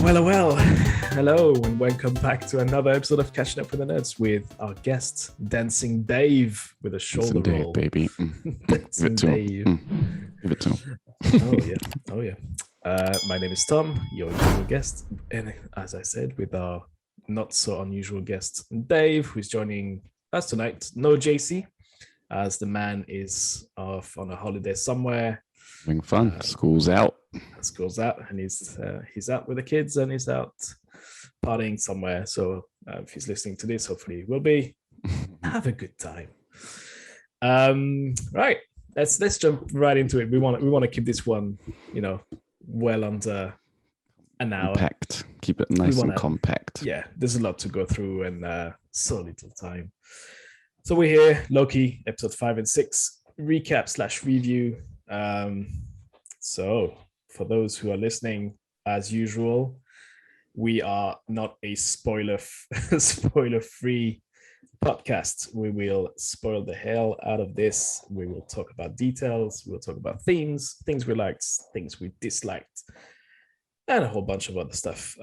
Well. Hello, and welcome back to another episode of Catching Up with the Nerds with our guest, Dancing Dave, with a shoulder roll. Baby. Dancing Dave. Give it to him. Oh yeah. My name is Tom, your usual guest, and as I said, with our not so unusual guest, Dave, who's joining us tonight. No JC, as the man is off on a holiday somewhere. Having fun. School's out. And he's out with the kids and he's out partying somewhere. So if he's listening to this, hopefully he will be. Have a good time. Right, let's jump right into it. We want to keep this one, well under an hour. Compact. Keep it nice and compact. Yeah, there's a lot to go through and so little time. So we're here, Loki, episode 5 and 6, recap/review. So for those who are listening, as usual, we are not a spoiler-free podcast. We will spoil the hell out of this. We will talk about details. We'll talk about themes, things we liked, things we disliked, and a whole bunch of other stuff.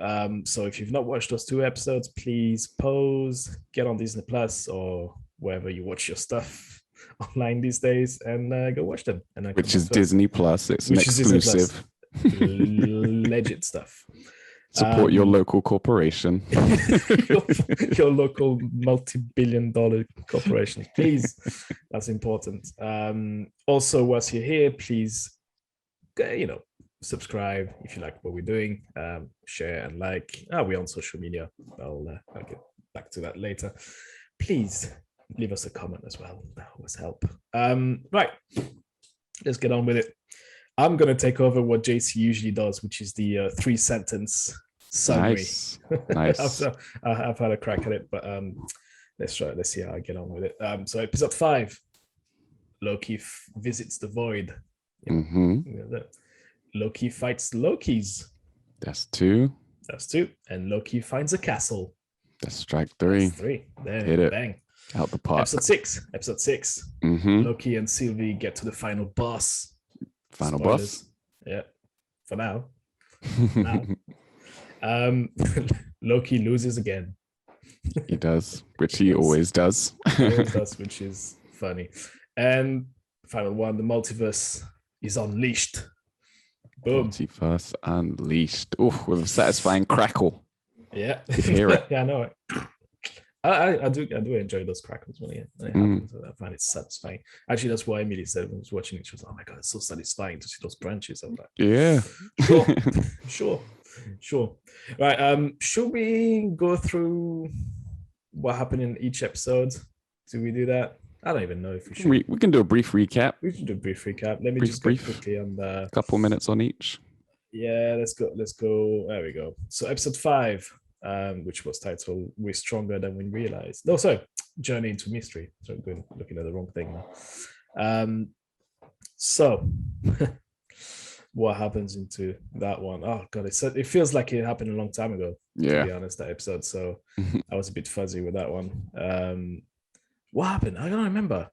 So if you've not watched those 2 episodes, please pause, get on Disney Plus or wherever you watch your stuff online these days, and go watch them. And which is Disney Plus. It's an exclusive. Legit stuff. Support your local corporation. your local multi-billion-dollar corporation, please. That's important. Also, whilst you're here, please, subscribe if you like what we're doing. Share and like. We're on social media. I'll get back to that later. Please leave us a comment as well. That always help. Right, let's get on with it. I'm going to take over what JC usually does, which is the 3-sentence summary. Nice. I've had a crack at it, but let's try it. Let's see how I get on with it. So episode 5, Loki visits the void. Loki fights Lokis. That's 2. And Loki finds a castle. That's strike 3. That's 3. There, hit it. Bang. Out the park. Episode 6. Loki and Sylvie get to the final boss. Boss? Yeah, for now. Loki loses again. He does, which he always does. Which is funny. And final one, the multiverse is unleashed. Boom. Multiverse unleashed. Oh, with a satisfying crackle. Yeah. You hear it. Yeah, I know it. I do enjoy those crackles when it happens. I find it satisfying. Actually, that's why Emily said when I was watching it, she was, "Oh my god, it's so satisfying to see those branches." I'm like, "Yeah, sure." Right. Should we go through what happened in each episode? Do we do that? I don't even know if we should. We can do a brief recap. We should do a brief recap. Let me just go quickly on the couple minutes on each. Yeah, let's go. There we go. So episode 5. Which was titled "We're Stronger Than We Realize." No, sorry, Journey into Mystery. So I'm looking at the wrong thing now. So what happens into that one? Oh god, it feels like it happened a long time ago. Yeah, to be honest, that episode. So I was a bit fuzzy with that one. What happened? I don't remember.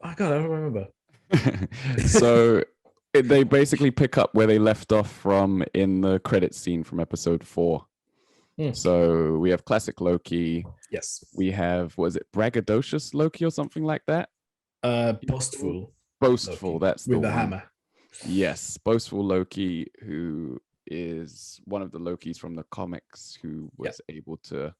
Oh god, I don't remember. So they basically pick up where they left off from in the credit scene from episode 4. So we have classic Loki. Yes. We have, was it braggadocious Loki or something like that? Boastful. Loki. That's with the one. hammer. Yes, boastful Loki, who is one of the Lokis from the comics who was able to.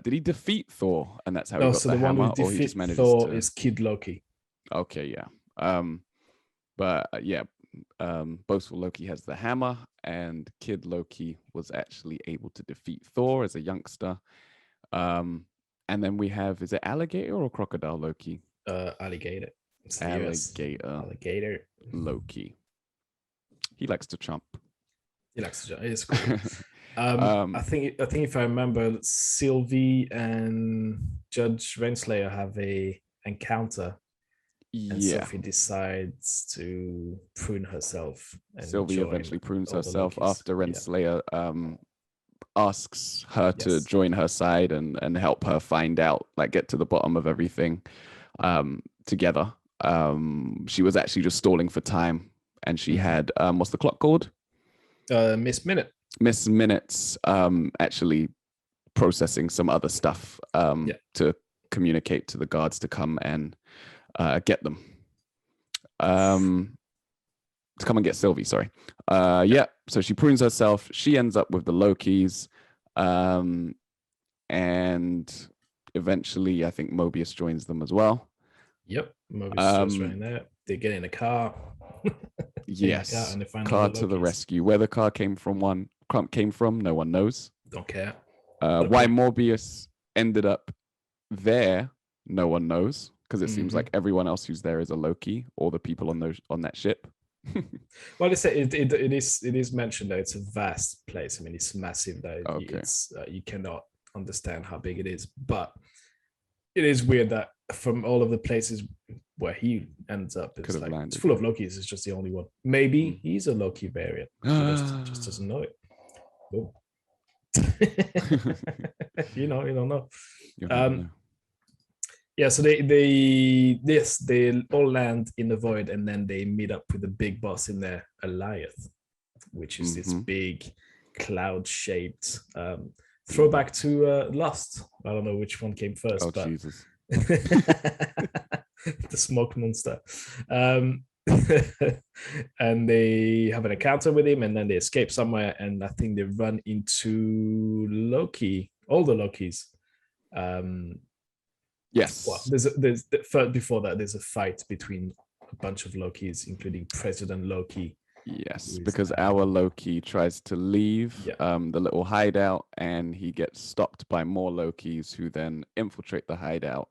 Did he defeat Thor? And that's how he got the hammer, one who or he just managed Thor to. Is Kid Loki. Okay, yeah. Boastful Loki has the hammer, and Kid Loki was actually able to defeat Thor as a youngster. And then we have, is it alligator or crocodile Loki? Alligator. Alligator Loki. He likes to chomp. It's cool. I think if I remember, Sylvie and Judge Renslayer have a encounter. And Sophie decides to prune herself. Sylvie eventually prunes herself after Renslayer asks her to join her side and help her find out, like get to the bottom of everything together. She was actually just stalling for time, and she had what's the clock called? Miss Minute. Miss Minutes actually processing some other stuff to communicate to the guards to come and get them. To come and get Sylvie, sorry. So she prunes herself. She ends up with the Lokis. And eventually, I think Mobius joins them as well. Yep, Mobius just running there. They get in a car. Yes, and they find car to the rescue. Where the car came from, no one knows. Don't care. Why Mobius ended up there, no one knows, because it seems like everyone else who's there is a Loki, or the people on that ship. Well, it is mentioned that it's a vast place. I mean, it's massive. That you cannot understand how big it is, it's weird that from all of the places where he ends up, it's full of Lokis. It's just the only one. Maybe he's a Loki variant. Just doesn't know it. Oh. You don't know. Yeah, so they all land in the void, and then they meet up with the big boss in there, Goliath, which is this big cloud-shaped throwback to Lost. I don't know which one came first, but Jesus. The smoke monster. And they have an encounter with him, and then they escape somewhere, and I think they run into Loki, all the Lokis. Yes. Well, before that, there's a fight between a bunch of Lokis, including President Loki. Yes, because our Loki tries to leave the little hideout, and he gets stopped by more Lokis, who then infiltrate the hideout,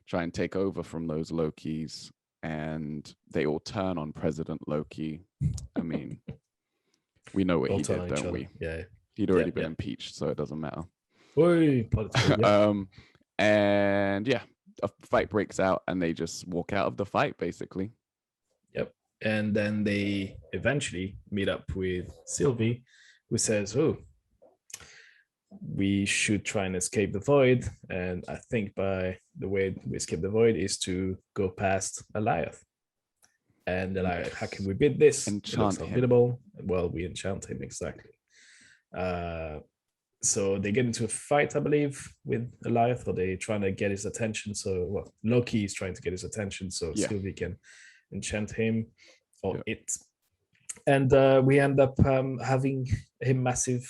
try and take over from those Lokis, and they all turn on President Loki. I mean, we know what he did, don't we? Yeah. He'd already been impeached, so it doesn't matter. And a fight breaks out, and they just walk out of the fight, basically. Yep. And then they eventually meet up with Sylvie, who says, we should try and escape the void. And I think by the way we escape the void is to go past Goliath. And they're like, how can we beat this? Enchant him. Unbeatable. Well, we enchant him, exactly. So they get into a fight, I believe, with Goliath, or they're trying to get his attention. So, Loki is trying to get his attention so Sylvie can enchant him or it. And we end up having a massive,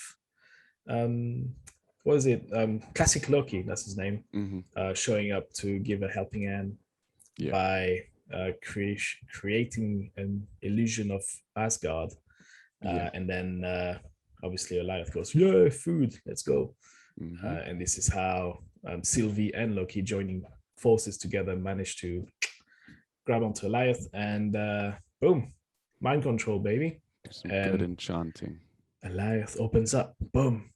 what is it? Classic Loki, that's his name, showing up to give a helping hand by creating an illusion of Asgard. And then obviously Goliath goes, food, let's go. And this is how Sylvie and Loki joining forces together managed to grab onto Goliath, and boom, mind control, baby. Some good enchanting. Goliath opens up, boom,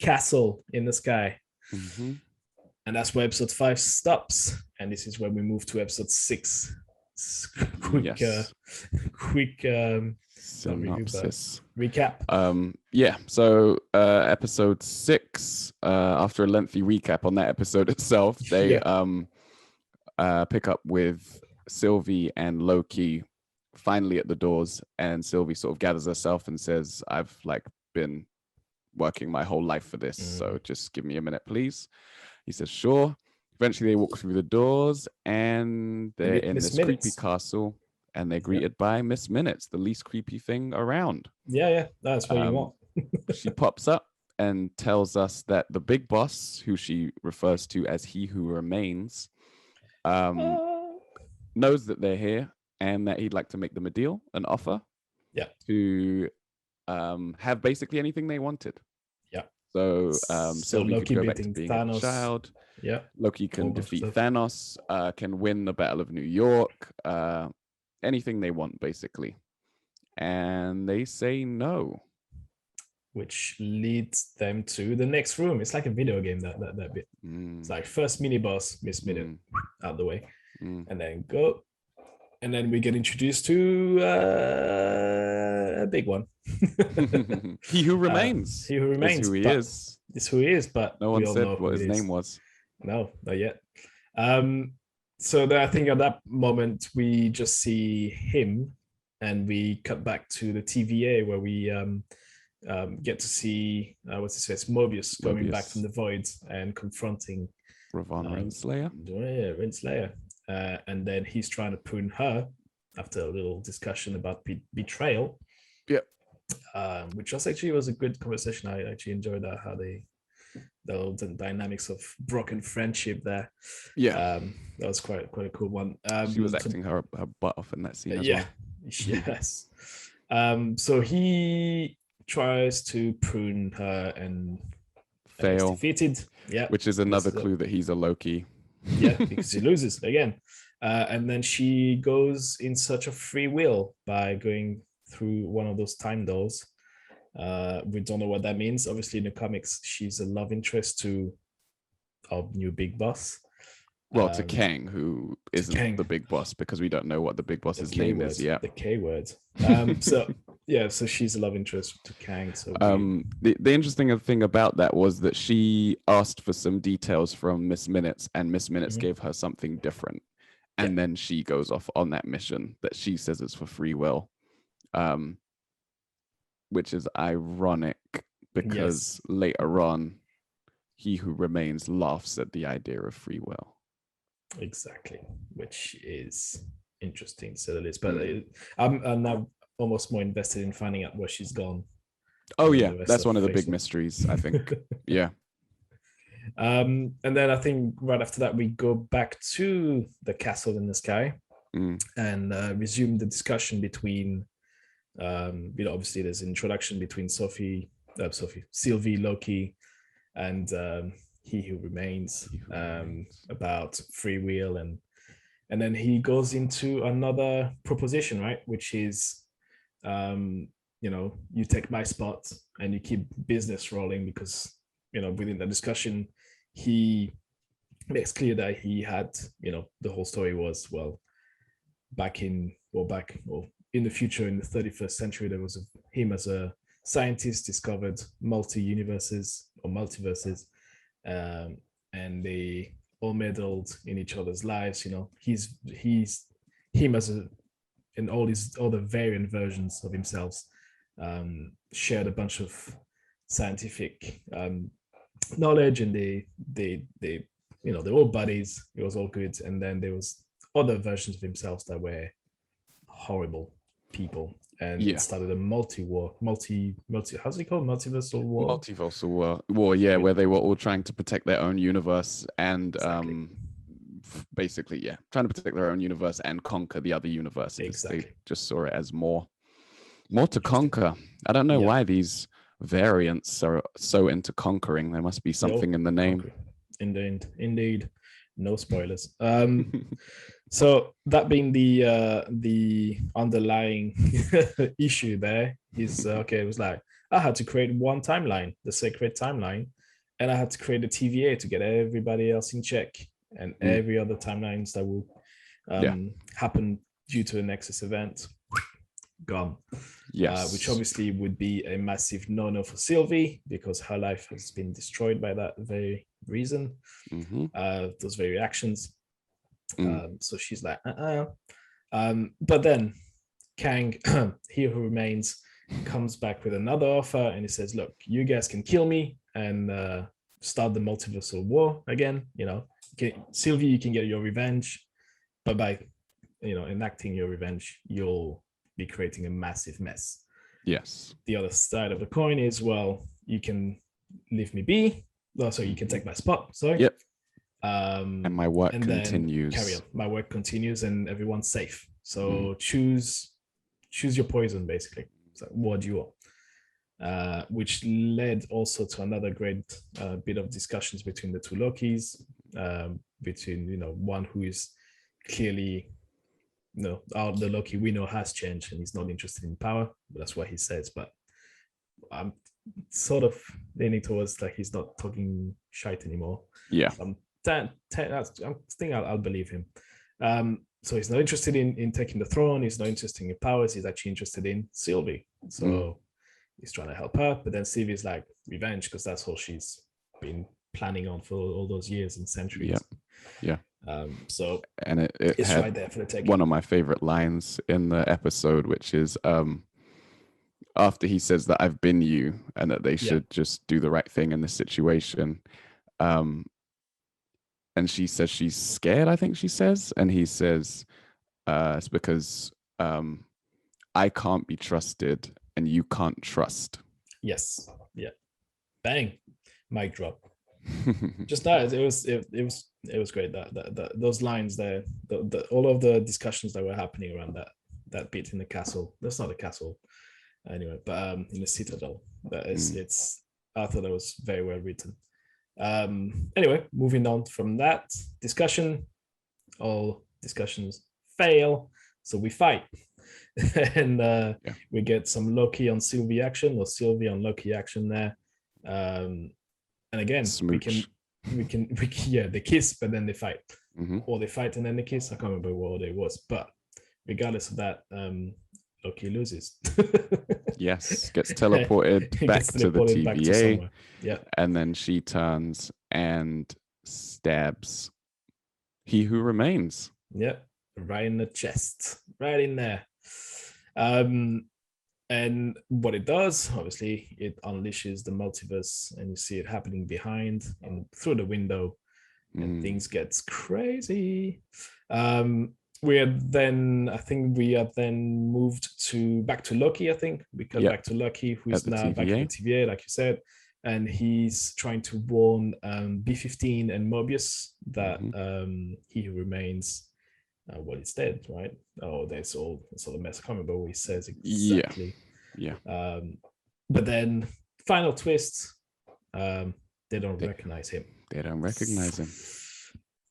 castle in the sky. And that's where episode 5 stops, and this is where we move to episode 6. Quick synopsis recap. So episode 6, after a lengthy recap on that episode itself, they pick up with Sylvie and Loki finally at the doors, and Sylvie sort of gathers herself and says, I've been working my whole life for this, so just give me a minute, please. He says, sure. Eventually they walk through the doors, and they're in this creepy castle, and they're greeted by Miss Minutes, the least creepy thing around. That's what you want. She pops up and tells us that the big boss, who she refers to as he who remains, knows that they're here, and that he'd like to make them a deal, an offer, to have basically anything they wanted. So Sylvie Loki could go back to being Thanos. a child. Loki can defeat Thanos, can win the Battle of New York, anything they want, basically. And they say no. Which leads them to the next room. It's like a video game, that bit. It's like first mini boss, Miss Minute, out the way. And then go. And then we get introduced to a big one. He who remains. He who remains. Is who he is. It's who he is, but no one said what his name was. No, not yet. So I think at that moment we just see him, and we cut back to the TVA where we get to see what's his face, Mobius coming back from the void and confronting Ravon Renslayer. Yeah, Renslayer. And then he's trying to prune her after a little discussion about betrayal. Yep. Which was a good conversation. I actually enjoyed that, how the dynamics of broken friendship there. Yeah. That was quite a cool one. She was acting her butt off in that scene as well. Yes. So he tries to prune her and fail. Defeated. Yeah. Which is another clue that he's a Loki. Yeah, because he loses again. And then she goes in search of free will by going through one of those time doors. We don't know what that means. Obviously, in the comics, she's a love interest to our new big boss. Well, to Kang, who isn't the big boss, because we don't know what the big boss's name is yet. The K word. So she's a love interest to Kang. So the interesting thing about that was that she asked for some details from Miss Minutes, and Miss Minutes gave her something different. And then she goes off on that mission that she says is for free will, which is ironic because later on, he who remains laughs at the idea of free will. Exactly, which is interesting, to say the least. But I'm now almost more invested in finding out where she's gone. Oh yeah, that's one of the big mysteries, I think. Yeah. And then I think right after that we go back to the castle in the sky and resume the discussion between obviously there's an introduction between Sylvie, Loki, and he who remains, about free will, and then he goes into another proposition, right, which is you take my spot and you keep business rolling, because within the discussion he makes clear that he had, the whole story was, back in the future, in the 31st century, there was him as a scientist discovered multi-universes or multiverses, and they all meddled in each other's lives. He's him as in all the variant versions of himself, shared a bunch of scientific knowledge, and they they're all buddies. It was all good. And then there was other versions of himself that were horrible people, and it started a how's it called, multiversal war, yeah, where they were all trying to protect their own universe and basically trying to protect their own universe and conquer the other universes. Exactly. They just saw it as more to conquer. I don't know why these variants are so into conquering. There must be something in the name. Indeed. No spoilers. So that being the underlying issue there is it was like I had to create one timeline, the sacred timeline, and I had to create a TVA to get everybody else in check, and every other timelines that will happen due to a Nexus event gone. Yes. Which obviously would be a massive no-no for Sylvie, because her life has been destroyed by that very reason, those very actions. So she's like, but then Kang, he who remains, comes back with another offer, and he says, look, you guys can kill me and start the multiversal war again. Sylvie, you can get your revenge, but by enacting your revenge, you'll be creating a massive mess. Yes. The other side of the coin is, you can leave me be. So you can take my spot. Sorry. Yep. And my work continues. Carry on. My work continues, and everyone's safe. So choose your poison, basically. So what do you want? Which led also to another great bit of discussions between the two Lokis. Between one who is clearly the Loki we know has changed and he's not interested in power, but that's what he says. But I'm sort of leaning towards like he's not talking shite anymore. Yeah. I think I'll believe him. So he's not interested in taking the throne. He's not interested in powers. He's actually interested in Sylvie. So he's trying to help her. But then Sylvie's like revenge, because that's all she's been planning on for all those years and centuries. Yeah. So and it it's had right there for the taking. One of my favorite lines in the episode, which is after he says that I've been you and that they should just do the right thing in this situation. And she says she's scared, I think she says. And he says, it's because I can't be trusted and you can't trust. Yes. Yeah. Bang. Mic drop. Just that it was great. That those lines there, all of the discussions that were happening around that bit in the castle. That's not a castle, anyway, but in the citadel. That is, it's. I thought that was very well written. Anyway, moving on from that discussion, all discussions fail, so we fight, and we get some Loki on Sylvie action, or Sylvie on Loki action there. And again, Smooch. we can they kiss, but then they fight, or they fight and then they kiss. I can't remember what order it was, but regardless of that, Loki loses. Yes, gets teleported back to the TVA. And then she turns and stabs he who remains. Yep, right in the chest, right in there. And what it does, obviously, it unleashes the multiverse, and you see it happening behind and through the window, and things gets crazy. We are then moved back to Loki. I think we cut back to Loki, who's now back at the TVA, like you said, and he's trying to warn B-15 and Mobius that he who remains. He's dead, right? Oh, that's all. It's all a mess. I can't remember what he says exactly. Yeah. But then, final twist, they don't recognize him. They don't recognize him.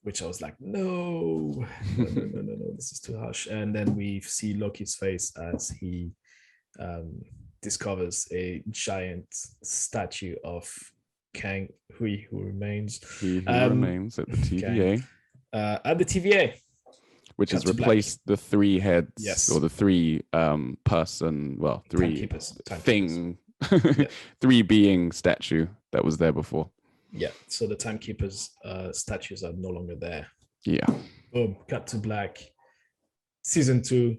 Which I was like, no, this is too harsh. And then we see Loki's face as he discovers a giant statue of Kang, who remains. He who remains at the TVA. At the TVA. Which has replaced the three heads, or the three three being statue that was there before. Yeah, so the Timekeepers statues are no longer there. Yeah. Boom, cut to black. Season 2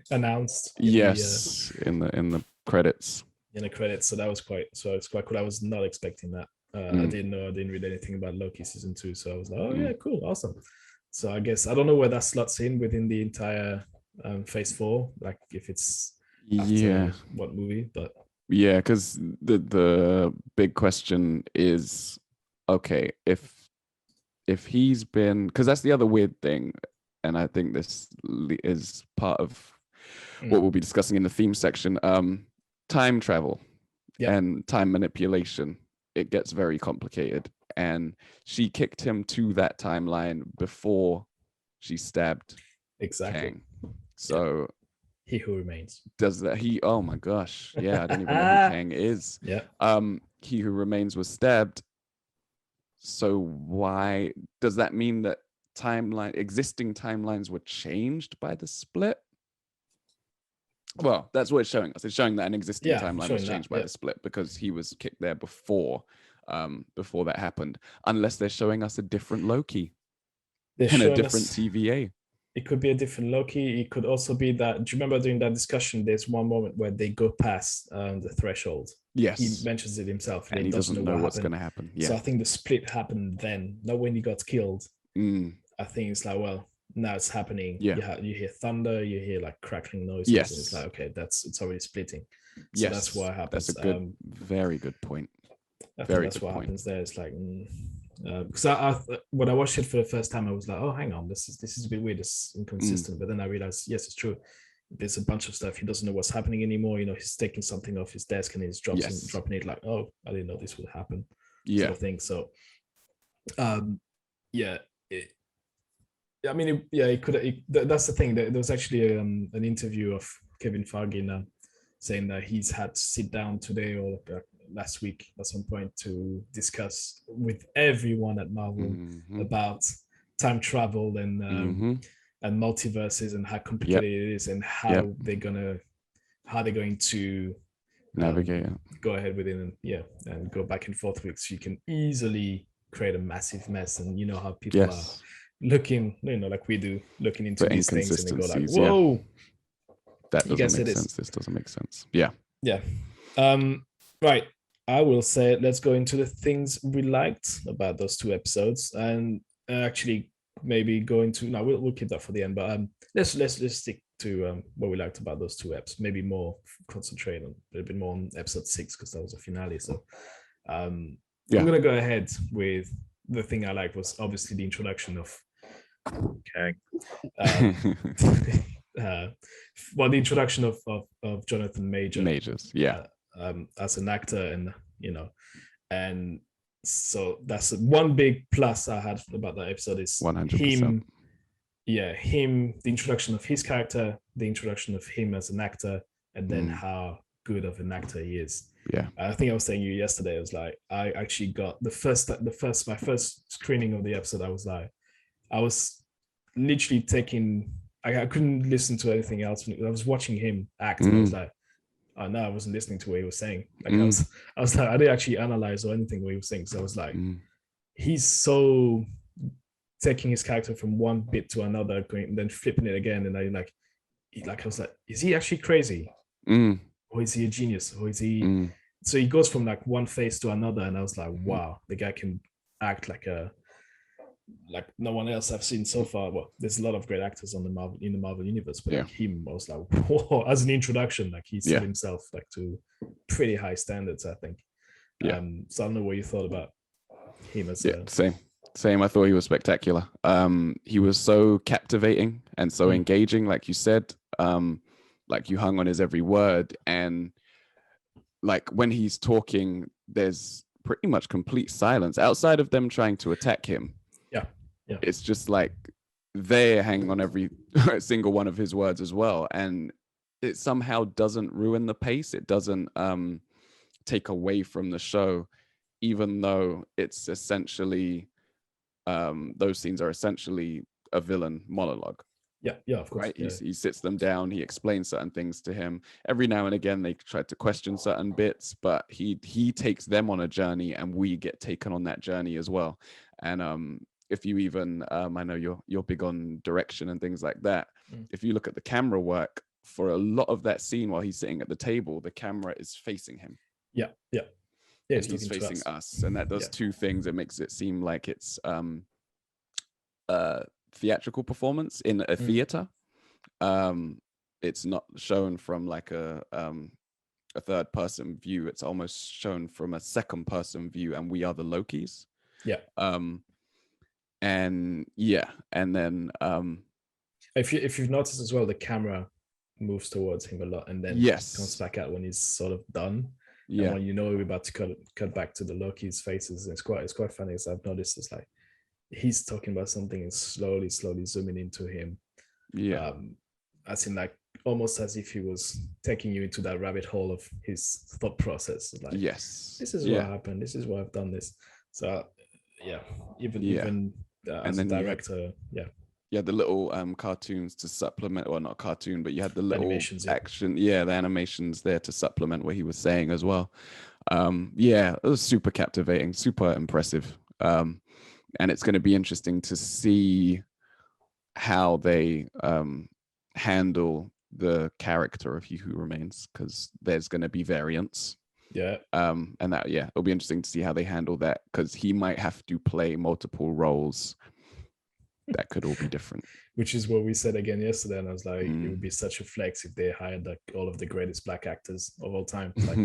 announced. In the credits. In the credits, so it's quite cool. I was not expecting that. I didn't read anything about Loki season 2, so I was like, oh yeah, cool, awesome. So I guess I don't know where that slots in within the entire phase 4, like if it's after what movie, but yeah, because the big question is, okay, if he's been, because that's the other weird thing, and I think this is part of what we'll be discussing in the theme section, time travel and time manipulation. It gets very complicated. And she kicked him to that timeline before she stabbed Kang. So he who remains. Does that oh my gosh. Yeah, I don't even know who Kang is. Yeah. He who remains was stabbed. So why does that mean that existing timelines were changed by the split? Well, that's what it's showing us. It's showing that an existing timeline was changed by the split because he was kicked there before that happened, unless they're showing us a different Loki and a different TVA. It could be a different Loki. It could also be that, do you remember during that discussion, there's one moment where they go past the threshold. Yes. He mentions it himself. And he doesn't know what's going to happen. Yeah. So I think the split happened then, not when he got killed. I think it's like, well, now it's happening. Yeah. You hear thunder, you hear like crackling noises. Yes. And it's like, okay, it's already splitting. So that's what happens. That's a good, very good point. I think that's what happens there. It's like, because I when I watched it for the first time, I was like, oh, hang on, this is a bit weird, it's inconsistent. But then I realized, yes, it's true. There's a bunch of stuff he doesn't know what's happening anymore. He's taking something off his desk and he's dropping it like, oh, I didn't know this would happen. Sort of thing. So, it could. That's the thing. There was actually an interview of Kevin Feige now saying that he's had to sit down today or last week at some point to discuss with everyone at Marvel about time travel and multiverses and how complicated it is and how they're going to navigate go ahead with it and go back and forth with, so you can easily create a massive mess. And how people are looking, like we do, looking into these things and they go like, whoa, that doesn't make sense. This doesn't make sense. Yeah. Yeah. Right. I will say let's go into the things we liked about those 2 episodes, and actually maybe go into no, we'll keep that for the end. But let's stick to what we liked about those 2 eps. Maybe more concentrate on a bit more on episode 6 because that was a finale. So I'm gonna go ahead with the thing I liked was obviously the introduction of well, the introduction of Jonathan Majors, as an actor, and and so that's one big plus I had about that episode is 100%. him, the introduction of his character, the introduction of him as an actor, and then how good of an actor he is. I think I was saying you yesterday, I was like, I actually got my first screening of the episode, I was literally taking, I couldn't listen to anything else. I was watching him act, and I was like, oh no, I wasn't listening to what he was saying. Like I was like, I didn't actually analyze or anything what he was saying. So I was like, he's so taking his character from one bit to another, going and then flipping it again. And I was like, is he actually crazy? Or is he a genius? Or is he? So he goes from like one phase to another, and I was like, wow, the guy can act like no one else I've seen so far. Well, there's a lot of great actors in the Marvel universe, but like him, I was like, whoa, as an introduction, like he set himself like to pretty high standards, I think. So I don't know what you thought about him as same. I thought he was spectacular. He was so captivating and so engaging, like you said. Like you hung on his every word, and like when he's talking, there's pretty much complete silence outside of them trying to attack him. Yeah. It's just like they're hanging on every single one of his words as well. And it somehow doesn't ruin the pace. It doesn't take away from the show, even though it's essentially, those scenes are essentially a villain monologue. Yeah, of course. Right? He sits them down, he explains certain things to him. Every now and again, they try to question certain bits, but he takes them on a journey, and we get taken on that journey as well. And if you even, I know you're big on direction and things like that. If you look at the camera work for a lot of that scene while he's sitting at the table, the camera is facing him. Yeah, he's facing us, and that does two things. It makes it seem like it's theatrical performance in a theater. It's not shown from like a third person view. It's almost shown from a second person view, and we are the Lokis. And then if you've noticed as well, the camera moves towards him a lot, and then comes back out when he's sort of done. And when we're about to cut back to the Loki's faces, it's quite funny, as I've noticed. It's like he's talking about something and slowly zooming into him. As in, like, almost as if he was taking you into that rabbit hole of his thought process. Like, this is what happened. This is why I've done this. So even as a director, the little cartoons to supplement, or not cartoon, but you had the little animations, action, the animations there to supplement what he was saying as well. It was super captivating, super impressive. And it's going to be interesting to see how they handle the character of He Who Remains, because there's going to be variants. And that it'll be interesting to see how they handle that, because he might have to play multiple roles that could all be different. Which is what we said again yesterday, and I was like, it would be such a flex if they hired like all of the greatest black actors of all time. Like,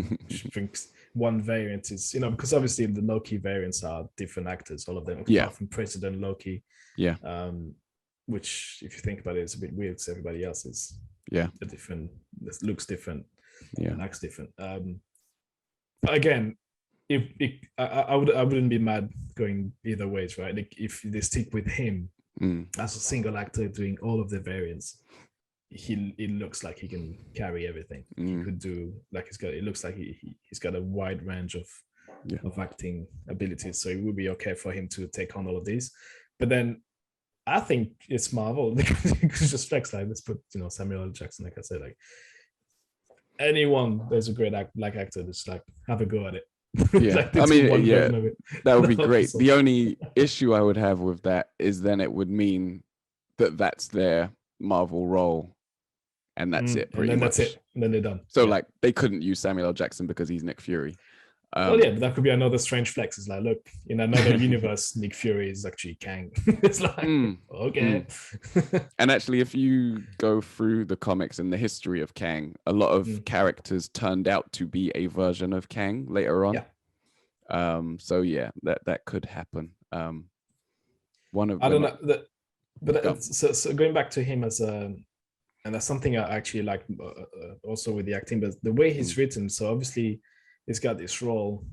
one variant is, because obviously the Loki variants are different actors, all of them, apart from President Loki. Which, if you think about it, it's a bit weird because everybody else is different, looks different, and acts different. Again, I wouldn't be mad going either ways, right? Like, if they stick with him as a single actor doing all of the variants, it looks like he can carry everything. He could do, like, it looks like he's got a wide range of acting abilities, so it would be okay for him to take on all of these. But then I think it's Marvel. It's just flex, like, let's put Samuel L. Jackson, like I said, like anyone there's a great black actor, just like have a go at it. Like, I mean, that would be great. The only issue I would have with that is then it would mean that that's their Marvel role and that's it pretty and then much. that's it. And then they're done. So like they couldn't use Samuel L. Jackson because he's Nick Fury. Well, yeah, but that could be another strange flex. It's like, look, in another universe, Nick Fury is actually Kang. It's like, okay. And actually, if you go through the comics and the history of Kang, a lot of characters turned out to be a version of Kang later on. Yeah. So yeah, that could happen. One of I don't know, but so going back to him as a, and that's something I actually like also with the acting, but the way he's written. So obviously, he's got this role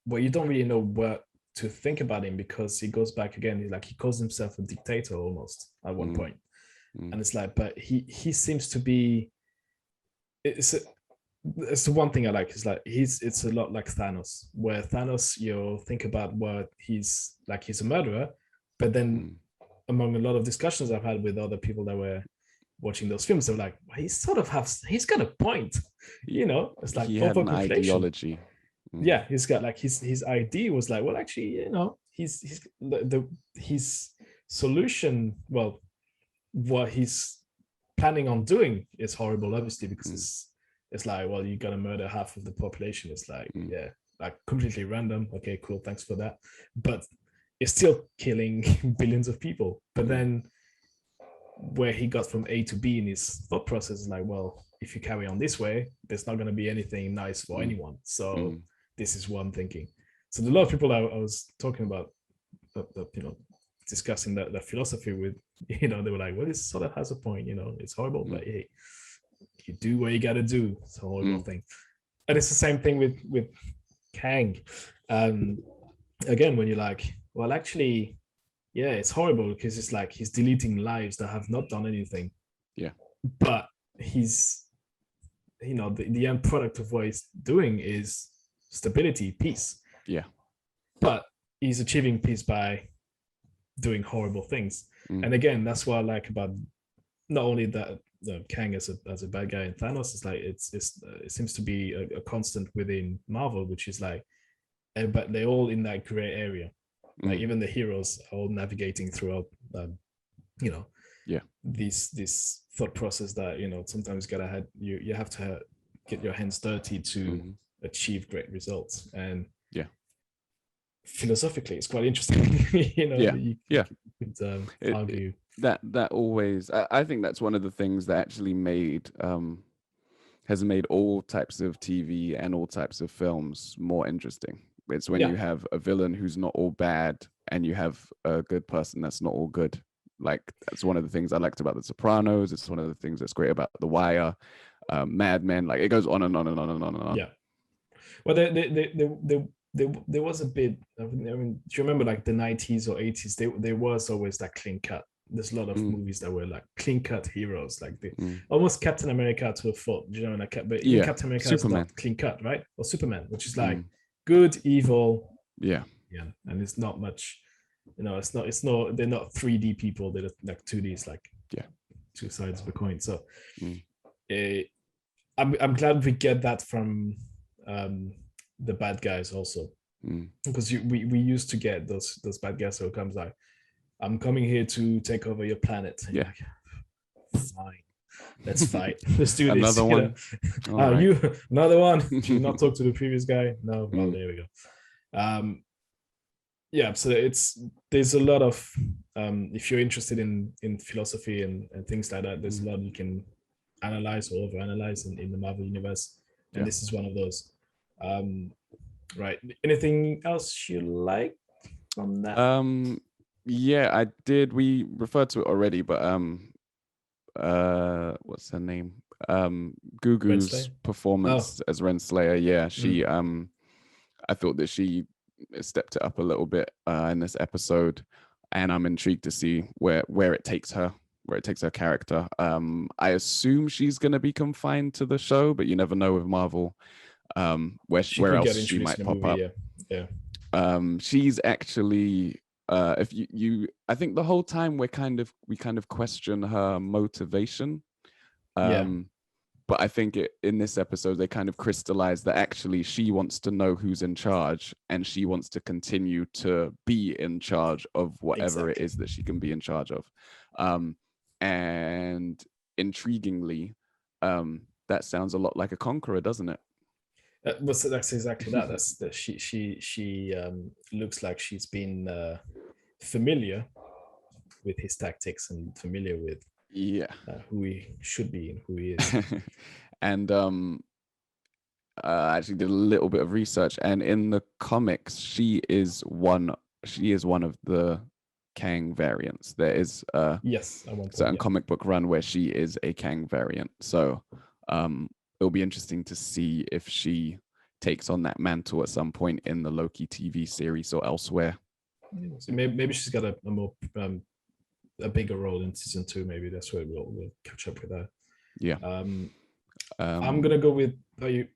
where you don't really know what to think about him, because he goes back again. He calls himself a dictator almost at one point. And it's like, but he seems to be. It's the one thing I like is like it's a lot like Thanos, where Thanos, you think about what he's like, he's a murderer, but then among a lot of discussions I've had with other people that were watching those films, they're like, well, he's got a point, it's like he had an ideology. Yeah, he's got like his idea was like, well, actually, his solution, well, what he's planning on doing is horrible, obviously, because it's like, well, you gotta murder half of the population. It's like, yeah, like completely random. Okay, cool, thanks for that. But it's still killing billions of people. But then where he got from A to B in his thought process is like, well, if you carry on this way, there's not going to be anything nice for anyone. So this is what I'm thinking. So a lot of people I was talking about, discussing that philosophy with, they were like, well, this sort of has a point, it's horrible, but hey, you do what you got to do. It's a horrible thing. And it's the same thing with Kang. Again, when you're like, well, actually, yeah, it's horrible because it's like he's deleting lives that have not done anything. Yeah. But he's, the end product of what he's doing is stability, peace. Yeah. But he's achieving peace by doing horrible things. And again, that's what I like about not only that Kang as a bad guy in Thanos, is like it seems to be a constant within Marvel, which is like, but they're all in that gray area. Like even the heroes are all navigating throughout, this thought process that sometimes you have to get your hands dirty to achieve great results. And philosophically, it's quite interesting. You could argue that always. I think that's one of the things that actually has made all types of TV and all types of films more interesting. It's when you have a villain who's not all bad and you have a good person that's not all good. Like, that's one of the things I liked about The Sopranos. It's one of the things that's great about The Wire, Mad Men. Like, it goes on and on and on and on and on. Yeah. Well, there was a bit. I mean, do you remember like the 90s or 80s? There was always that clean cut. There's a lot of movies that were like clean cut heroes, like almost Captain America to a fault. Like, but Captain America is not clean cut, right? Or Superman, which is like good, evil. Yeah. And it's not much, it's not, they're not 3D people. They're like 2D. It's like two sides of the coin. So I'm glad we get that from the bad guys also, because we used to get those bad guys who comes like, I'm coming here to take over your planet. Yeah. Like, fine. Let's fight. Let's do another this. One. You another one. Did you not talk to the previous guy? No. Well, there we go. So there's a lot of if you're interested in philosophy and things like that, there's a lot you can analyze or overanalyze in the Marvel universe, and this is one of those. Right. Anything else you like from that? Yeah, I did. We referred to it already, but what's her name? Gugu's performance as Renslayer. Yeah, she I thought that she stepped it up a little bit in this episode, and I'm intrigued to see where it takes her, character. I assume she's going to be confined to the show, but you never know with Marvel. Where else she might pop up. She's actually if you I think the whole time we kind of question her motivation, but I think in this episode they kind of crystallize that actually she wants to know who's in charge, and she wants to continue to be in charge of whatever it is that she can be in charge of. And intriguingly, that sounds a lot like a conqueror, doesn't it? Well, so that's exactly that. That's that she looks like she's been familiar with his tactics and familiar with who he should be and who he is. And I actually did a little bit of research, and in the comics, she is one of the Kang variants. There is a certain comic book run where she is a Kang variant. So it'll be interesting to see if she takes on that mantle at some point in the Loki TV series or elsewhere. So maybe she's got a more a bigger role in season 2. Maybe that's where we'll catch up with her. Yeah. I'm gonna go with. Are you?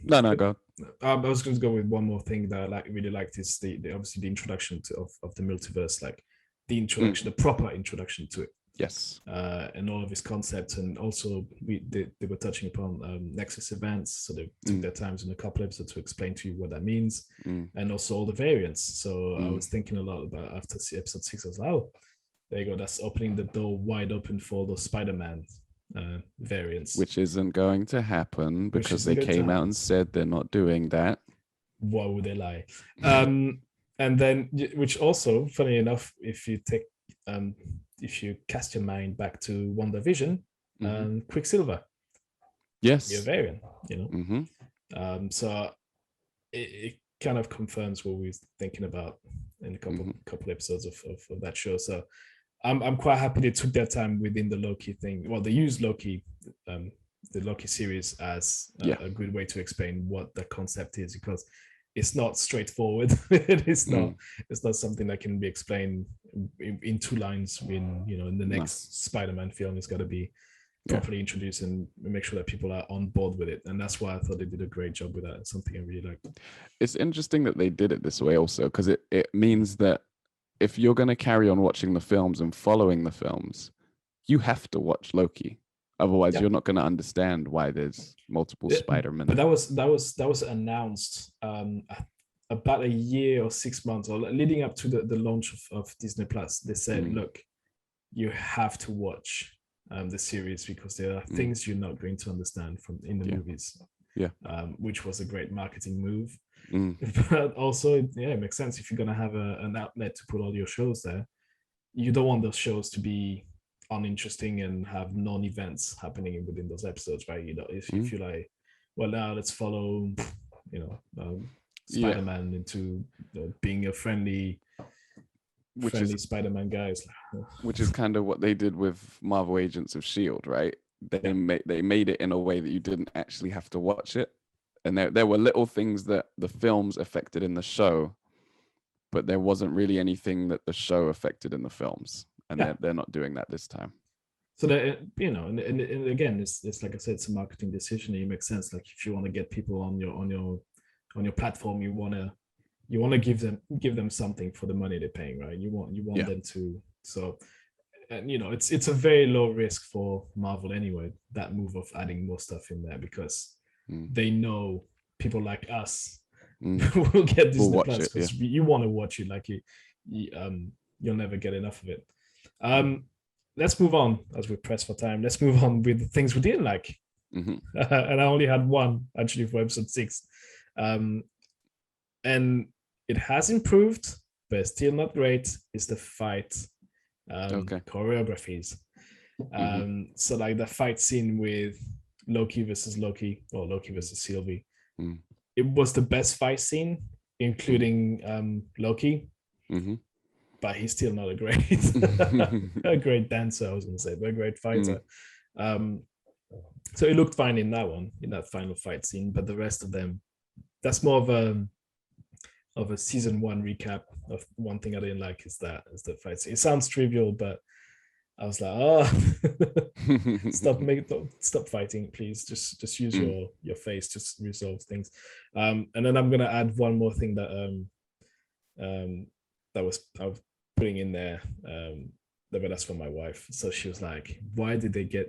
No, go. I was going to go with one more thing that I really liked is the obviously the introduction of the multiverse, like the introduction, the proper introduction to it. Yes. And all of his concepts, and also they were touching upon Nexus events, so they took their times in a couple episodes to explain to you what that means, and also all the variants. So I was thinking a lot about after episode 6. I was like, oh, there you go. That's opening the door wide open for those Spider-Man variants, which isn't going to happen because they came out and said they're not doing that. Why would they lie? And then, which also, funny enough, if you cast your mind back to WandaVision, Quicksilver, yes, your variant, so it kind of confirms what we were thinking about in a couple episodes of that show. So I'm quite happy they took their time within the Loki thing. Well, they used Loki, the Loki series, as a good way to explain what the concept is, because it's not straightforward. It's not something that can be explained in 2 lines. In the next Spider-Man film, it's got to be properly introduced and make sure that people are on board with it. And that's why I thought they did a great job with that. It's something I really liked. It's interesting that they did it this way also, because it means that if you're going to carry on watching the films and following the films, you have to watch Loki. Otherwise, you're not going to understand why there's multiple Spider-Men. But that was announced about a year or 6 months, or leading up to the launch of Disney Plus. They said, look, you have to watch the series because there are things you're not going to understand in the movies. Yeah. Which was a great marketing move. But also, it makes sense if you're going to have an outlet to put all your shows there. You don't want those shows to be uninteresting and have non-events happening within those episodes, right? If you're like, well, now let's follow, Spider-Man into being a friendly Spider-Man guy. Which is kind of what they did with Marvel Agents of S.H.I.E.L.D., right? They made it in a way that you didn't actually have to watch it. And there were little things that the films affected in the show, but there wasn't really anything that the show affected in the films. And they're not doing that this time. So that, and again, it's like I said, it's a marketing decision. It makes sense. Like if you want to get people on your platform, you want to give them something for the money they're paying, right? You want them to. So, and it's a very low risk for Marvel anyway, that move of adding more stuff in there, because they know people like us will get Disney Plus because you want to watch it. Like you'll never get enough of it. Let's move on as we're pressed for time. Let's move on with the things we didn't like. And I only had one actually for episode 6. And it has improved, but it's still not great. It's the fight choreographies. So like the fight scene with Loki versus Loki, or Loki versus Sylvie, it was the best fight scene, including Loki. But he's still not a great dancer, I was going to say, but a great fighter. So it looked fine in that final fight scene, but the rest of them, that's more of a season 1 recap of one thing I didn't like is the fight scene. It sounds trivial, but I was like, stop fighting, please. Just use your face to resolve things. And then I'm gonna add one more thing that I was putting in there, but that's for my wife. So she was like, why did they get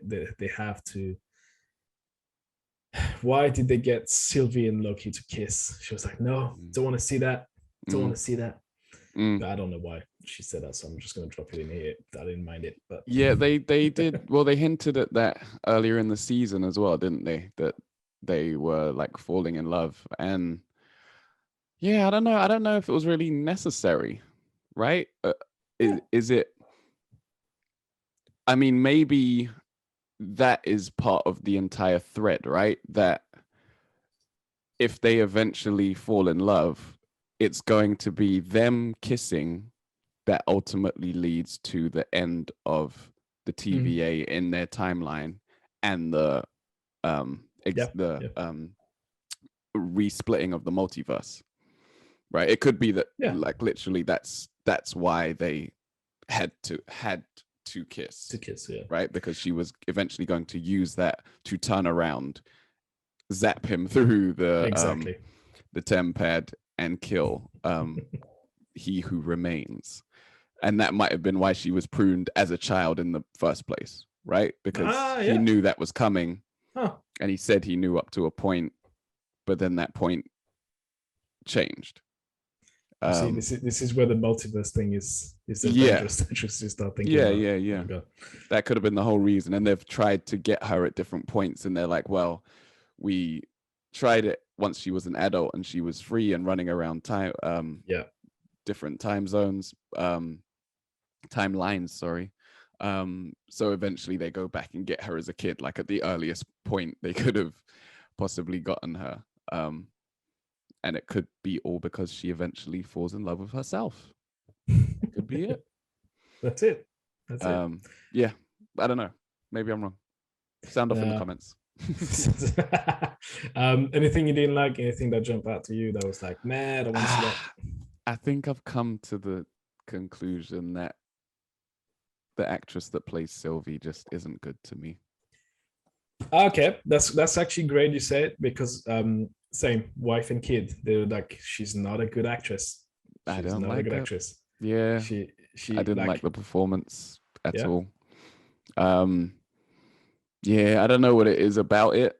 Sylvie and Loki to kiss? She was like, no, don't want to see that. Don't want to see that. But I don't know why. she said that, so I'm just going to drop it in here. I didn't mind it, but yeah, they did. Well, they hinted at that earlier in the season as well, didn't they? That they were like falling in love, and yeah, I don't know. I don't know if it was really necessary, right? Is it? I mean, maybe that is part of the entire thread, right? That if they eventually fall in love, it's going to be them kissing that ultimately leads to the end of the TVA in their timeline and the resplitting of the multiverse, right? It could be that like literally that's why they had to kiss, right? Because she was eventually going to use that to turn around, zap him through the tempad and kill he who remains. And that might have been why she was pruned as a child in the first place, right? Because he knew that was coming, and he said he knew up to a point, but then that point changed. See, this is where the multiverse thing is dangerous to start thinking about. Oh, that could have been the whole reason. And they've tried to get her at different points, and they're like, well, we tried it once she was an adult and she was free and running around different time zones, timelines, sorry. So eventually they go back and get her as a kid, like at the earliest point they could have possibly gotten her. And it could be all because she eventually falls in love with herself. That could be it. That's it. Yeah, I don't know. Maybe I'm wrong. Sound off in the comments. Anything you didn't like? Anything that jumped out to you that was like, man, I don't want to see that? I think I've come to the conclusion that the actress that plays Sylvie just isn't good to me. Okay, that's actually great you say it, because same wife and kid, they're like, she's not a good actress. I don't like a good actress. Yeah, she I didn't like the performance at all. Yeah, I don't know what it is about it,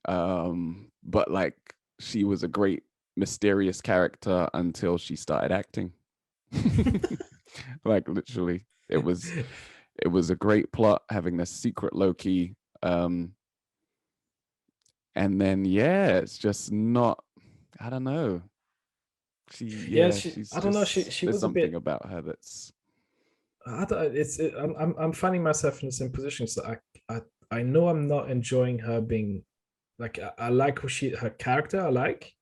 but like she was a great mysterious character until she started acting. Like literally, it was a great plot having this secret Loki. And then it's just not, I don't know. She's I don't know. She there's was something a bit about her that's. I'm finding myself in the same position. So I know I'm not enjoying her being like, I like her character I like,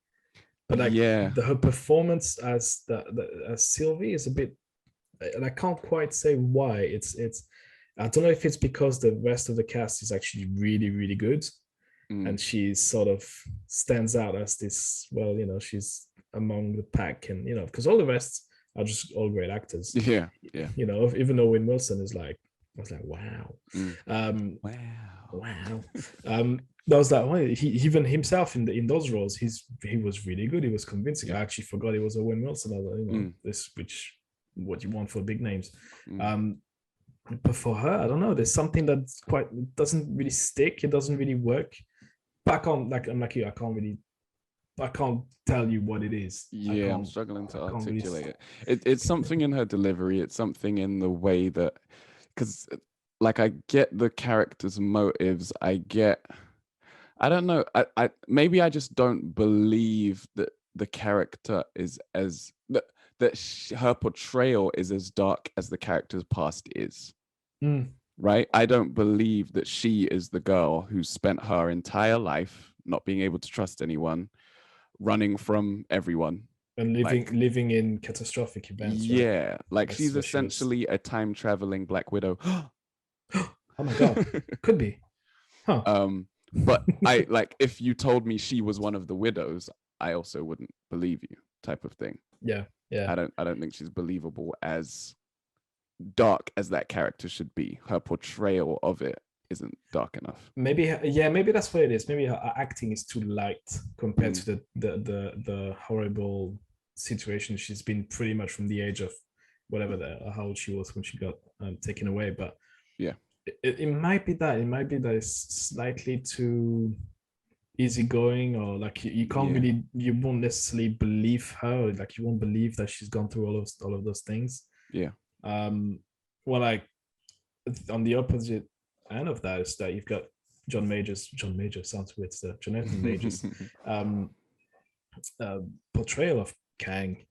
but like her performance as as Sylvie is a bit, and I can't quite say why. It's I don't know if it's because the rest of the cast is actually really, really good, and she sort of stands out as this, well, she's among the pack, and because all the rest are just all great actors. Yeah. Even though Owen Wilson is like, I was like, wow. That was like, well, he even himself in those roles, he was really good. He was convincing. I actually forgot it was Owen Wilson. I was like, this, which what you want for big names. But for her, I don't know. There's something that's it doesn't really stick. It doesn't really work. But I'm like you. I can't tell you what it is. Yeah, I'm struggling to articulate it. It's something in her delivery. It's something in the way that, because like I get the character's motives. I don't know. I maybe I just don't believe that the character is her portrayal is as dark as the character's past is. Right? I don't believe that she is the girl who spent her entire life not being able to trust anyone, running from everyone, and living in catastrophic events. Yeah, right? Like that's she's essentially a time traveling Black Widow. Oh my god, could be. But I like, if you told me she was one of the widows, I also wouldn't believe you, type of thing. Yeah. I don't think she's believable as dark as that character should be. Her portrayal of it isn't dark enough. Maybe that's what it is. Maybe her acting is too light compared to the horrible situation she's been pretty much from the age of whatever how old she was when she got taken away. But it might be that it's slightly too easygoing, or like you can't really, you won't necessarily believe her, like you won't believe that she's gone through all of those things. Yeah. Well, like on the opposite end of that is that you've got John Major sounds weird, so Jonathan Majors portrayal of Kang,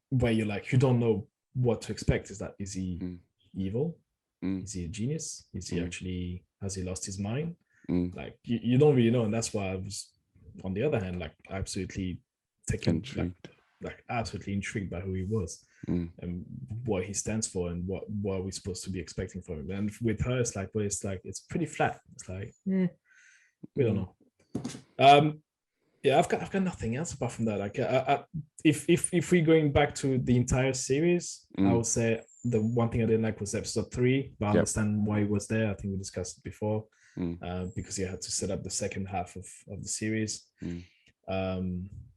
where you're like, you don't know what to expect. Is he evil? Is he a genius? Is he actually, has he lost his mind? Like you don't really know, and that's why I was, on the other hand, like absolutely taken, like absolutely intrigued by who he was and what he stands for and what we're supposed to be expecting from him. And with her, it's like, well, it's pretty flat. It's like, we don't know. Yeah, I've got nothing else apart from that. Like, if we're going back to the entire series, I would say the one thing I didn't like was episode 3, but I understand why it was there. I think we discussed it before, because you had to set up the second half of the series.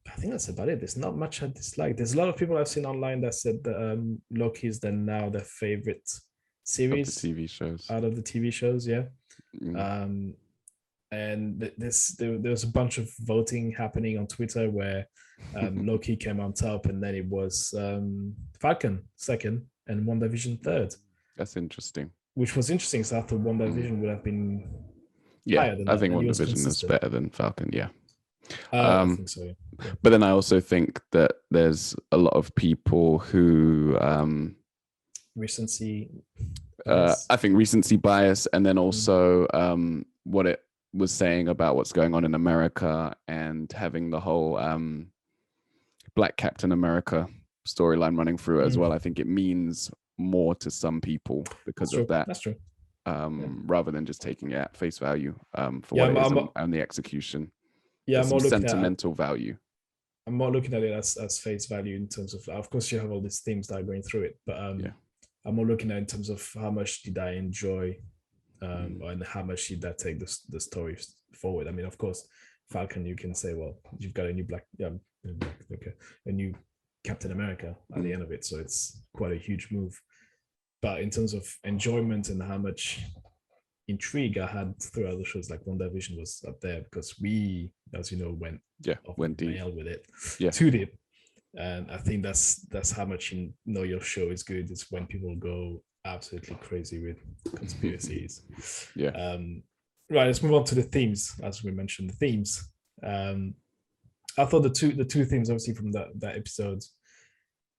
I think that's about it. There's not much I dislike. There's a lot of people I've seen online that said that Loki is then now their favorite series of the TV shows. Out of the TV shows, yeah. And there's a bunch of voting happening on Twitter where Loki came on top, and then it was Falcon second and WandaVision third. That's interesting. Which was interesting, so I thought WandaVision would have been higher than I think WandaVision is better than Falcon, yeah. I think so, yeah. But then I also think that there's a lot of people who recency bias. I think recency bias, and then also what it was saying about what's going on in America and having the whole Black Captain America storyline running through it as well. I think it means more to some people because of that. That's true. Rather than just taking it at face value for what it is and the execution. Yeah, I'm more sentimental value. I'm more looking at it as face value in terms of course, you have all these themes that are going through it, but I'm more looking at it in terms of how much did I enjoy and how much did that take the story forward. I mean, of course, Falcon, you can say, well, you've got a new a new Captain America at the end of it, so it's quite a huge move. But in terms of enjoyment and how much intrigue I had throughout the shows, like WandaVision was up there because we, as you know, went deep with it, too deep. And I think that's how much you know your show is good. It's when people go absolutely crazy with conspiracies. Right, let's move on to the themes. As we mentioned, the themes. I thought the two themes, obviously, from that episode,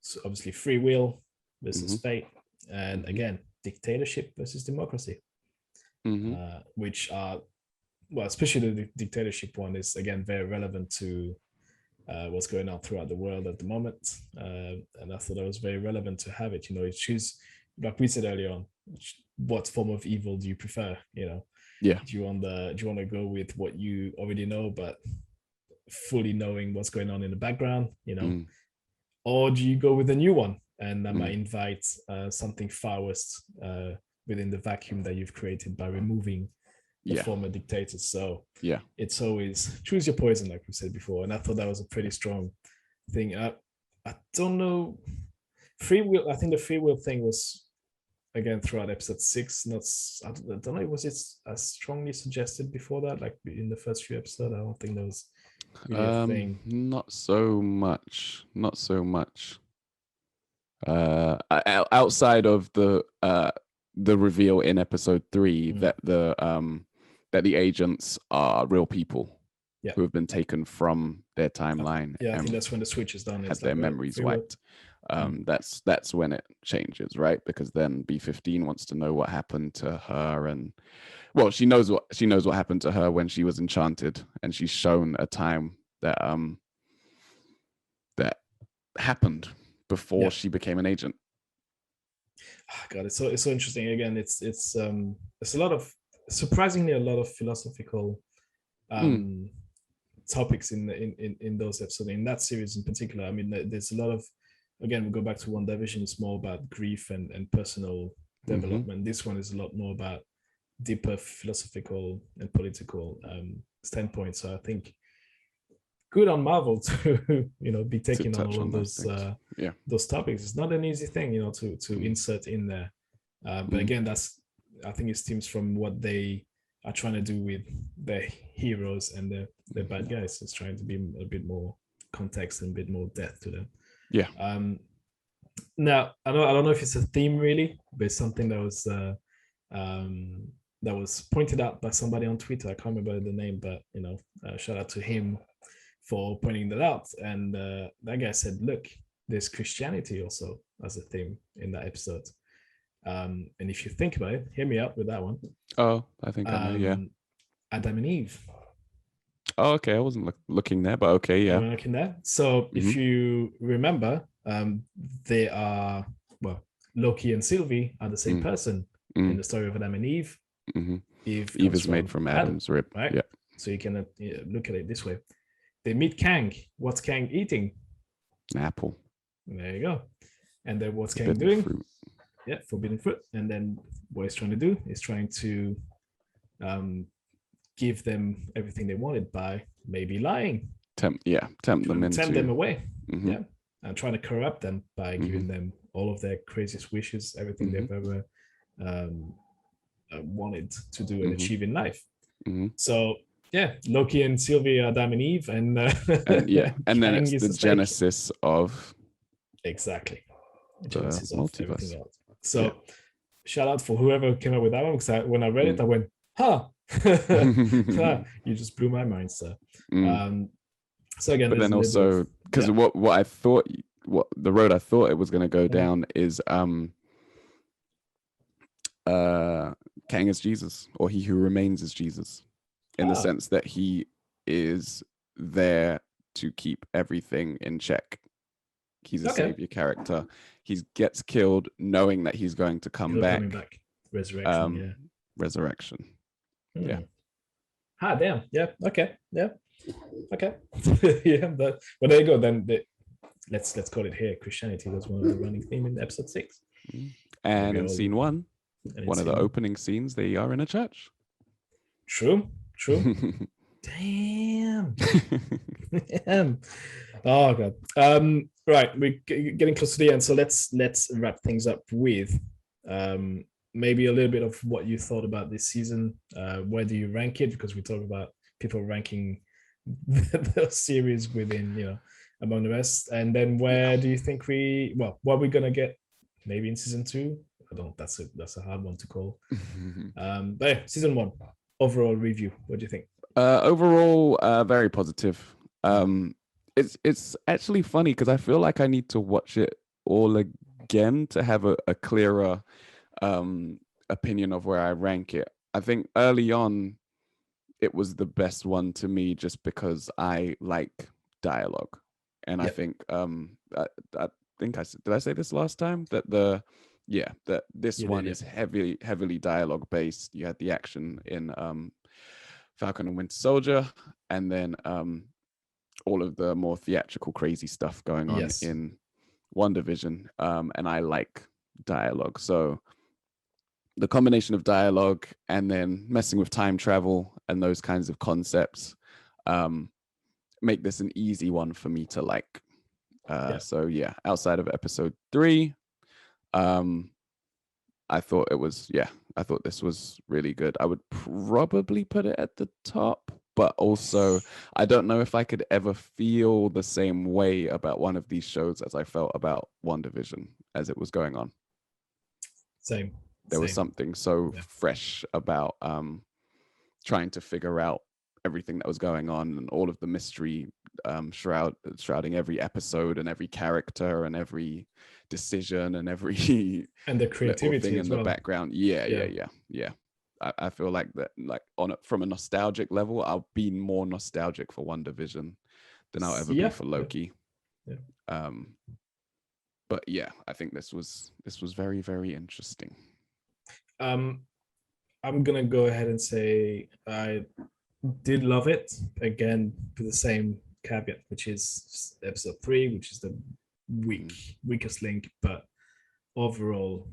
so obviously free will versus fate, and again, dictatorship versus democracy, which are, well, especially the dictatorship one is again very relevant to what's going on throughout the world at the moment, and I thought that was very relevant to have it. You know, you choose, like we said earlier on, what form of evil do you prefer? You know, do you want to go with what you already know, but fully knowing what's going on in the background? You know, or do you go with a new one and that might invite something far worse within the vacuum that you've created by removing the former dictators? So it's always choose your poison, like we said before, and I thought that was a pretty strong thing. I don't know, free will. I think the free will thing was again throughout episode 6. I don't know, was it as strongly suggested before that, like in the first few episodes? I don't think there was really a thing. Not so much. Outside of the reveal in episode 3 that the agents are real people who have been taken from their timeline. I think that's when the switch is done. Had their memories wiped. That's when it changes, right? Because then B15 wants to know what happened to her, and well, she knows what happened to her when she was enchanted, and she's shown a time that that happened before she became an agent. God, it's so interesting. Again, it's a lot of, surprisingly, a lot of philosophical topics in those episodes, in that series in particular. I mean, there's a lot of, again, we go back to WandaVision, it's more about grief and personal development. This one is a lot more about deeper philosophical and political standpoints. So I think good on Marvel to be taking on all of those topics. It's not an easy thing, to insert in there. But again, I think it stems from what they are trying to do with their heroes and their bad guys. It's trying to be a bit more context and a bit more depth to them. Now, I don't know if it's a theme really, but it's something that was pointed out by somebody on Twitter. I can't remember the name, but shout out to him for pointing that out. And that guy said, "Look, there's Christianity also as a theme in that episode." And if you think about it, hear me out with that one. Oh, I think I know. Yeah. Adam and Eve. Oh, okay. I wasn't looking there, but okay, yeah. Looking there. So if you remember, they are Loki and Sylvie are the same person in the story of Adam and Eve. Eve is made from Adam's rib, right? Yeah. So you can look at it this way. They meet Kang. What's Kang eating? An apple. There you go. And then what's Kang doing? Fruit. Yeah, forbidden fruit. And then what he's trying to do is trying to give them everything they wanted by maybe lying. Tempt them away. Yeah. And trying to corrupt them by giving them all of their craziest wishes, everything they've ever wanted to do and achieve in life. So yeah, Loki and Sylvie are Adam and Eve, and then it's the genesis of exactly the genesis of multiverse. Everything else. So shout out for whoever came up with that one, because when I read it, I went, "Huh." You just blew my mind, sir. So again, but then also because what I thought, what the road I thought it was going to go down is Kang is Jesus, or he who remains is Jesus, in the sense that he is there to keep everything in check. He's a savior character. He gets killed knowing that he's going to come back. Resurrection. Resurrection. Yeah. Damn. Yeah. Okay. Yeah. Okay. Yeah. But there you go. Then let's call it here. Christianity was one of the running theme in episode 6. And in scene 1, one of the opening scenes, they are in a church. True. Damn. Damn. Oh god. Right, we're getting close to the end, so let's wrap things up with maybe a little bit of what you thought about this season. Where do you rank it? Because we talk about people ranking the series within, among the rest. And then where do you think what we're gonna get maybe in season 2? That's a hard one to call. But yeah, season 1 overall review. What do you think? Overall, very positive. It's actually funny because I feel like I need to watch it all again to have a clearer opinion of where I rank it. I think early on it was the best one to me just because I like dialogue, and I think I think did I say this last time that this one is heavily dialogue based. You had the action in Falcon and Winter Soldier, and then all of the more theatrical crazy stuff going on in WandaVision, and I like dialogue. So the combination of dialogue and then messing with time travel and those kinds of concepts make this an easy one for me to like. So yeah, outside of episode 3, I thought this was really good. I would probably put it at the top, but also I don't know if I could ever feel the same way about one of these shows as I felt about WandaVision as it was going on. Same. There was something so fresh about trying to figure out everything that was going on and all of the mystery shrouding every episode and every character and every decision and every and the creativity thing in the background. I feel like that, like from a nostalgic level, I'll be more nostalgic for WandaVision than I'll ever be for Loki. But yeah, I think this was very, very interesting. I'm gonna go ahead and say I did love it again, for the same caveat, which is episode 3, which is the weakest link, but overall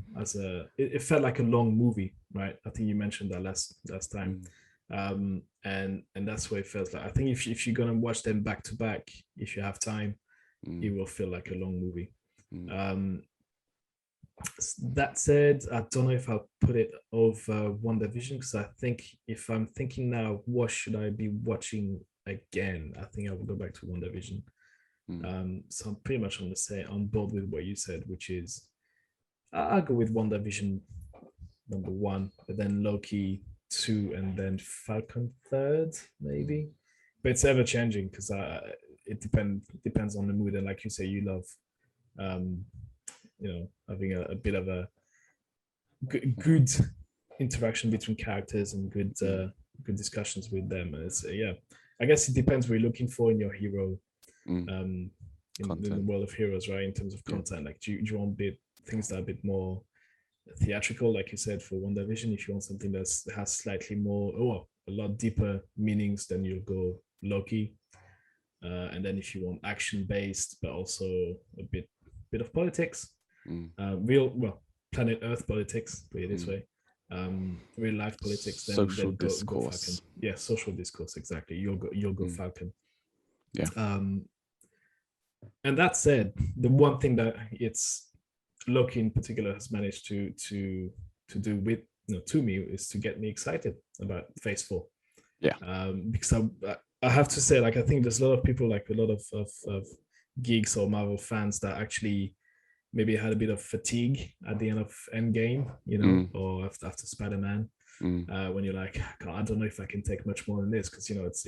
it felt like a long movie, right? I think you mentioned that last time. And that's what it feels like. I think if you're gonna watch them back to back, if you have time, it will feel like a long movie. That said, I don't know if I'll put it over WandaVision, because I think if I'm thinking now, what should I be watching again, I think I will go back to WandaVision. So I'm pretty much on board with what you said, which is I'll go with WandaVision number 1, but then Loki 2, and then Falcon 3rd, maybe. But it's ever changing because it depends on the mood, and like you say, you love having a bit of a good interaction between characters and good discussions with them. And it's I guess it depends what you're looking for in your hero, in the world of heroes, right? In terms of content, like do you want things that are a bit more theatrical, like you said, for WandaVision? If you want something that has slightly more, a lot deeper meanings, then you'll go Loki. And then if you want action based, but also a bit of politics, planet Earth politics, put it this way, real life politics, then social then discourse. go Falcon. Yeah, social discourse, exactly. You'll go Falcon. Yeah. And that said, the one thing that it's Loki in particular has managed to do with to me is to get me excited about Phase 4. Yeah. Because I have to say, like, I think there's a lot of people, like a lot of geeks or Marvel fans, that actually maybe had a bit of fatigue at the end of Endgame, or after Spider-Man, when you're like, God, I don't know if I can take much more than this, because it's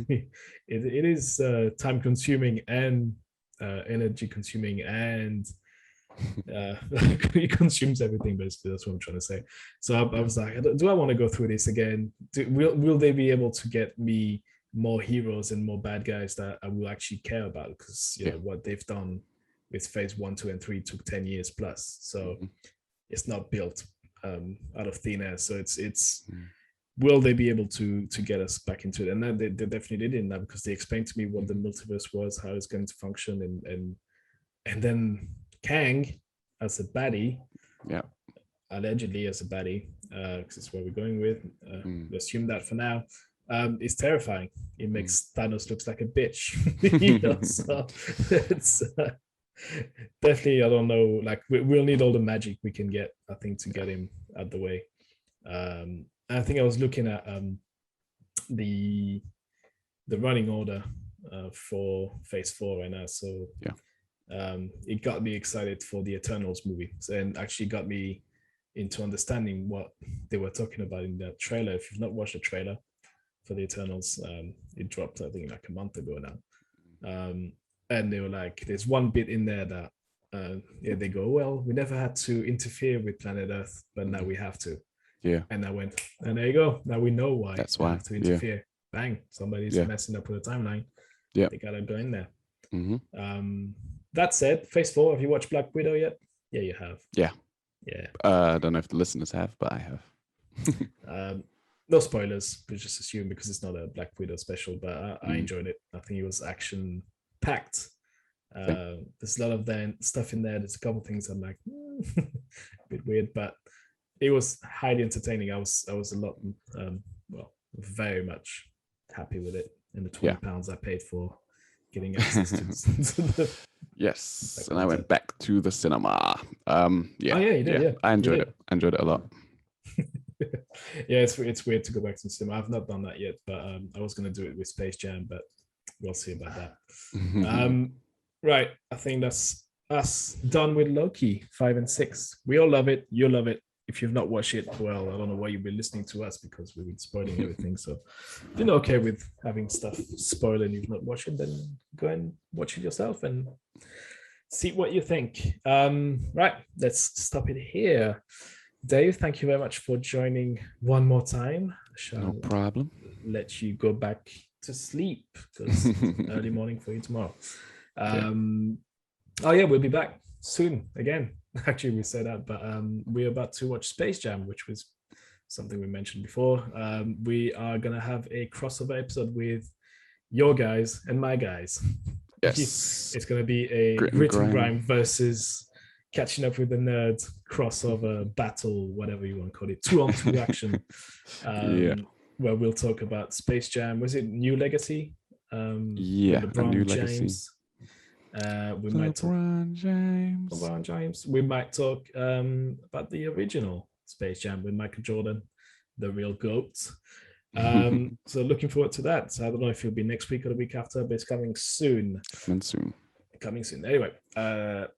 it is time consuming and energy consuming, and it consumes everything, basically. That's what I'm trying to say. So I was like, do I want to go through this again? Will they be able to get me more heroes and more bad guys that I will actually care about? Because what they've done with Phase 1, 2, and 3 took 10 years plus, so it's not built out of thin air. So it's will they be able to get us back into it? And then they definitely did that, because they explained to me what the multiverse was, how it's going to function, and then Kang as a baddie, allegedly as a baddie, because it's where we're going with. Assume that for now. It's terrifying. It makes Thanos looks like a bitch. So it's definitely, I don't know. Like we'll need all the magic we can get, I think, to get him out the way. I think I was looking at the running order for Phase 4 right now. So it got me excited for the Eternals movie, and actually got me into understanding what they were talking about in that trailer. If you've not watched the trailer for the Eternals, it dropped, I think, like a month ago now. And they were like, there's one bit in there that they go, well, we never had to interfere with planet Earth, but now we have to. And I went, and there you go. Now we know why. That's why. Have to interfere. Bang, somebody's messing up with the timeline. They gotta go in there. That said, Phase 4, have you watched Black Widow yet? Yeah, you have. Yeah. I don't know if the listeners have, but I have. No spoilers, but just assume, because it's not a Black Widow special, but I enjoyed it. I think it was action packed. There's a lot of stuff in there. There's a couple of things I'm like, a bit weird, but it was highly entertaining. I was a lot, very much happy with it. And the £20 I paid for getting access to the yes, and I went back to the cinema. You did. Yeah, I enjoyed it. I enjoyed it a lot. It's weird to go back to the cinema. I've not done that yet, but I was going to do it with Space Jam, but we'll see about that. Right, I think that's us done with Loki 5 and 6. We all love it. You love it. If you've not watched it, well, I don't know why you've been listening to us, because we've been spoiling everything. So if you're not okay with having stuff spoiled and you've not watched it, then go and watch it yourself and see what you think. Right, let's stop it here. Dave, thank you very much for joining one more time. No problem. Let you go back to sleep, because early morning for you tomorrow. We'll be back soon again. Actually, we said that, but we're about to watch Space Jam, which was something we mentioned before. We are going to have a crossover episode with your guys and my guys. Yes. It's going to be a Grit and Grime versus Catching Up with the Nerd crossover battle, whatever you want to call it, 2-on-2 action. Where we'll talk about Space Jam. Was it New Legacy? LeBron New James. Legacy. LeBron James. We might talk about the original Space Jam with Michael Jordan, the real GOAT. So looking forward to that. So I don't know if it'll be next week or the week after, but it's coming soon. Coming soon. Anyway,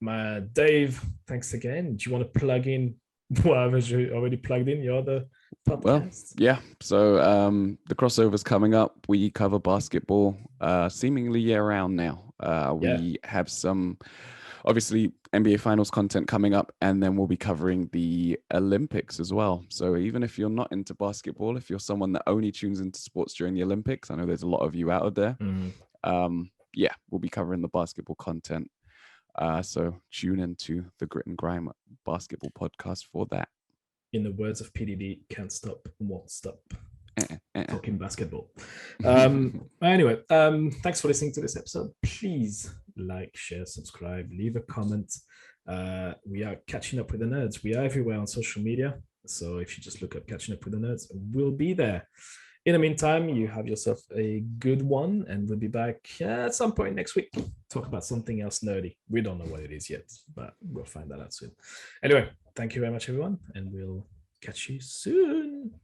my Dave, thanks again. Do you want to plug in whatever you already plugged in your other podcast? Well, yeah. So the crossover's coming up. We cover basketball seemingly year-round now. We have some, obviously, NBA Finals content coming up, and then we'll be covering the Olympics as well. So even if you're not into basketball, if you're someone that only tunes into sports during the Olympics, I know there's a lot of you out there. Yeah, we'll be covering the basketball content. So tune into the Grit and Grime basketball podcast for that. In the words of PDD, can't stop, won't stop. Talking basketball. Anyway, thanks for listening to this episode. Please like, share, subscribe, leave a comment. We are Catching Up with the Nerds. We are everywhere on social media. So if you just look up Catching Up with the Nerds, we'll be there. In the meantime, you have yourself a good one, and we'll be back at some point next week. Talk about something else nerdy. We don't know what it is yet, but we'll find that out soon. Anyway, thank you very much, everyone, and we'll catch you soon.